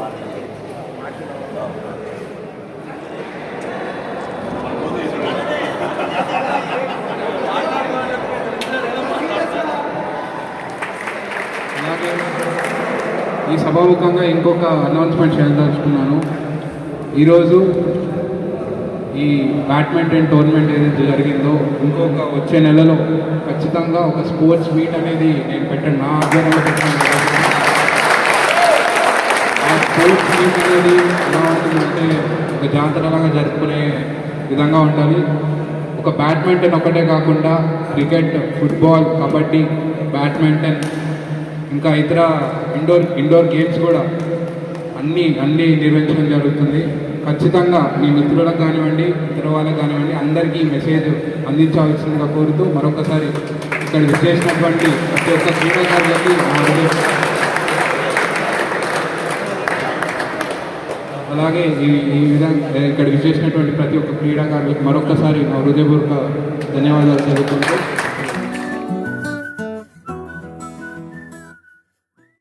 అలాగే ఈ సభాముఖంగా ఇంకొక అనౌన్స్మెంట్ చేయదలుచుకున్నాను. ఈరోజు ఈ బ్యాడ్మింటన్ టోర్నమెంట్ ఏదైతే జరిగిందో ఇంకొక వచ్చే నెలలో ఖచ్చితంగా ఒక స్పోర్ట్స్ మీట్ అనేది నేను పెట్టాను, నా ఆధ్వర్యంలో పెట్టాను. ఆ స్పోర్ట్స్ మీట్ అనేది ఎలా ఉంటుందంటే ఒక జాతరలాగా జరుపుకునే విధంగా ఉండాలి. ఒక బ్యాడ్మింటన్ ఒకటే కాకుండా క్రికెట్, ఫుట్బాల్, కబడ్డీ, బ్యాడ్మింటన్ ఇంకా ఇతర ఇండోర్ గేమ్స్ కూడా అన్నీ నిర్వహించడం జరుగుతుంది. ఖచ్చితంగా మీ మిత్రులకు కానివ్వండి, ఇతర వాళ్ళకి కానివ్వండి, అందరికీ మెసేజ్ అందించాల్సిందిగా కోరుతూ మరొకసారి ఇక్కడ విచ్చేసినటువంటి ప్రతి ఒక్క క్రీడాకారులకి అలాగే ఈ విధంగా ఇక్కడ విచ్చేసినటువంటి ప్రతి ఒక్క క్రీడాకారులకు మరొకసారి నా హృదయపూర్వక ధన్యవాదాలు తెలుపుకుంటూ